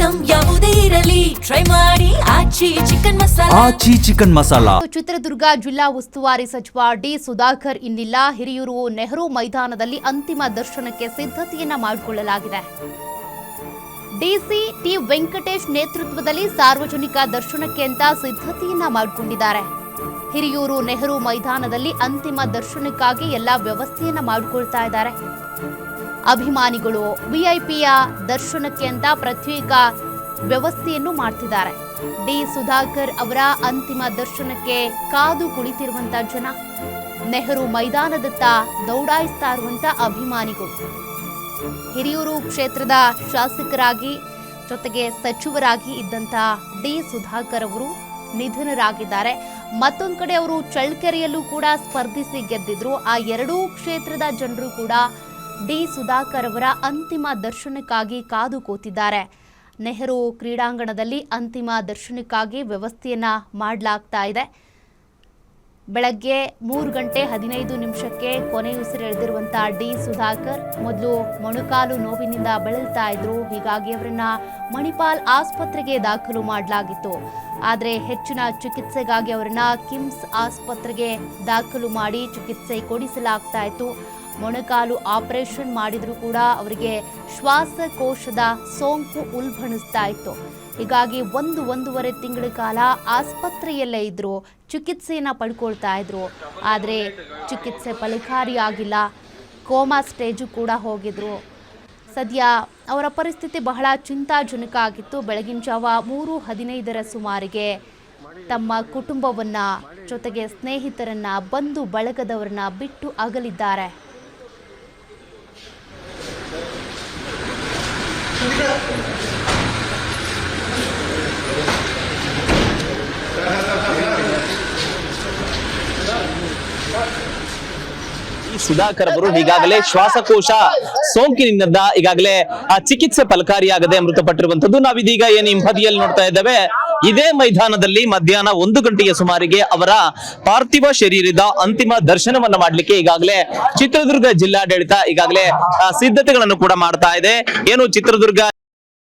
Item ಯಾವುದೇ ಇರಲಿ try ಮಾಡಿ ಆಚಿ ಚಿಕನ್ ಮಸಾಲಾ. ಚಿತ್ರದುರ್ಗ ಜಿಲ್ಲಾ ಉಸ್ತುವಾರಿ ಸಚಿವ ಡಿ ಸುಧಾಕರ್ ಇನ್ನಿಲ್ಲ. ಹಿರಿಯೂರು ನೆಹರು ಮೈದಾನದಲ್ಲಿ ಅಂತಿಮ ದರ್ಶನಕ್ಕೆ ಸಿದ್ಧತೆಯನ್ನ ಮಾಡಿಕೊಳ್ಳಲಾಗಿದೆ. ಡಿಸಿ ಟಿ ವೆಂಕಟೇಶ್ ನೇತೃತ್ವದಲ್ಲಿ ಸಾರ್ವಜನಿಕ ದರ್ಶನಕ್ಕೆ ಅಂತ ಸಿದ್ಧತೆಯನ್ನ ಮಾಡಿಕೊಂಡಿದ್ದಾರೆ. ಹಿರಿಯೂರು ನೆಹರು ಮೈದಾನದಲ್ಲಿ ಅಂತಿಮ ದರ್ಶನಕ್ಕಾಗಿ ಎಲ್ಲಾ ವ್ಯವಸ್ಥೆಯನ್ನ ಮಾಡಿಕೊಳ್ತಾ ಇದ್ದಾರೆ. ಅಭಿಮಾನಿಗಳು ವಿಐಪಿಯ ದರ್ಶನಕ್ಕೆ ಅಂತ ಪ್ರತ್ಯೇಕ ವ್ಯವಸ್ಥೆಯನ್ನು ಮಾಡ್ತಿದ್ದಾರೆ. ಡಿ ಸುಧಾಕರ್ ಅವರ ಅಂತಿಮ ದರ್ಶನಕ್ಕೆ ಕಾದು ಕುಳಿತಿರುವಂತ ಜನ, ನೆಹರು ಮೈದಾನದತ್ತ ದೌಡಾಯಿಸ್ತಾ ಇರುವಂತ ಅಭಿಮಾನಿಗಳು. ಹಿರಿಯೂರು ಕ್ಷೇತ್ರದ ಶಾಸಕರಾಗಿ ಜೊತೆಗೆ ಸಚಿವರಾಗಿ ಇದ್ದಂತ ಡಿ ಸುಧಾಕರ್ ಅವರು ನಿಧನರಾಗಿದ್ದಾರೆ. ಮತ್ತೊಂದು ಕಡೆ ಅವರು ಚಳ್ಳಕೆರೆಯಲ್ಲೂ ಕೂಡ ಸ್ಪರ್ಧಿಸಿ ಗೆದ್ದಿದ್ರು. ಆ ಎರಡೂ ಕ್ಷೇತ್ರದ ಜನರು ಕೂಡ ಡಿ ಸುಧಾಕರ್ ಅವರ ಅಂತಿಮ ದರ್ಶನಕ್ಕಾಗಿ ಕಾದು ಕೂತಿದ್ದಾರೆ. ನೆಹರು ಕ್ರೀಡಾಂಗಣದಲ್ಲಿ ಅಂತಿಮ ದರ್ಶನಕ್ಕಾಗಿ ವ್ಯವಸ್ಥೆಯನ್ನ ಮಾಡಲಾಗ್ತಾ ಇದೆ. ಬೆಳಗ್ಗೆ 3:15 ಕೊನೆಯುಸಿರೆಳೆದಿರುವಂತಹ ಡಿ ಸುಧಾಕರ್ ಮೊದಲು ಮೊಣಕಾಲು ನೋವಿನಿಂದ ಬಳಲ್ತಾ ಇದ್ರು. ಹೀಗಾಗಿ ಅವರನ್ನ ಮಣಿಪಾಲ್ ಆಸ್ಪತ್ರೆಗೆ ದಾಖಲು ಮಾಡಲಾಗಿತ್ತು. ಆದರೆ ಹೆಚ್ಚಿನ ಚಿಕಿತ್ಸೆಗಾಗಿ ಅವರನ್ನ ಕಿಮ್ಸ್ ಆಸ್ಪತ್ರೆಗೆ ದಾಖಲು ಮಾಡಿ ಚಿಕಿತ್ಸೆ ಕೊಡಿಸಲಾಗ್ತಾ ಇತ್ತು. ಮೊಣಕಾಲು ಆಪರೇಷನ್ ಮಾಡಿದ್ರೂ ಕೂಡ ಅವರಿಗೆ ಶ್ವಾಸಕೋಶದ ಸೋಂಕು ಉಲ್ಬಣಿಸ್ತಾ ಇತ್ತು. ಹೀಗಾಗಿ ಒಂದೂವರೆ ತಿಂಗಳ ಕಾಲ ಆಸ್ಪತ್ರೆಯಲ್ಲೇ ಇದ್ರು, ಚಿಕಿತ್ಸೆಯನ್ನು ಪಡ್ಕೊಳ್ತಾ ಇದ್ರು. ಆದರೆ ಚಿಕಿತ್ಸೆ ಫಲಕಾರಿಯಾಗಿಲ್ಲ. ಕೋಮಾ ಸ್ಟೇಜು ಕೂಡ ಹೋಗಿದ್ರು. ಸದ್ಯ ಅವರ ಪರಿಸ್ಥಿತಿ ಬಹಳ ಚಿಂತಾಜನಕ ಆಗಿತ್ತು. ಬೆಳಗಿನ ಜಾವ 3:15 ಸುಮಾರಿಗೆ ತಮ್ಮ ಕುಟುಂಬವನ್ನ ಜೊತೆಗೆ ಸ್ನೇಹಿತರನ್ನ ಬಂಧು ಬಳಗದವರನ್ನ ಬಿಟ್ಟು ಅಗಲಿದ್ದಾರೆ. ಸುಧಾಕರ್ ಅವರು ಈಗಾಗಲೇ ಶ್ವಾಸಕೋಶ ಸೋಂಕಿನಿಂದ ಈಗಾಗಲೇ ಆ ಚಿಕಿತ್ಸೆ ಫಲಕಾರಿಯಾಗದೆ ಮೃತಪಟ್ಟಿರುವಂತದ್ದು. ನಾವಿದೀಗ ಏನು ಹಿಂಬದಿಯಲ್ಲಿ ನೋಡ್ತಾ ಇದ್ದೇವೆ, ಇದೇ ಮೈದಾನದಲ್ಲಿ ಮಧ್ಯಾಹ್ನ 1 ಗಂಟೆಯ ಸುಮಾರಿಗೆ ಅವರ ಪಾರ್ಥಿವ ಶರೀರದ ಅಂತಿಮ ದರ್ಶನವನ್ನ ಮಾಡ್ಲಿಕ್ಕೆ ಈಗಾಗಲೇ ಚಿತ್ರದುರ್ಗ ಜಿಲ್ಲಾಡಳಿತ ಈಗಾಗಲೇ ಸಿದ್ಧತೆಗಳನ್ನು ಕೂಡ ಮಾಡ್ತಾ ಇದೆ. ಏನು ಚಿತ್ರದುರ್ಗ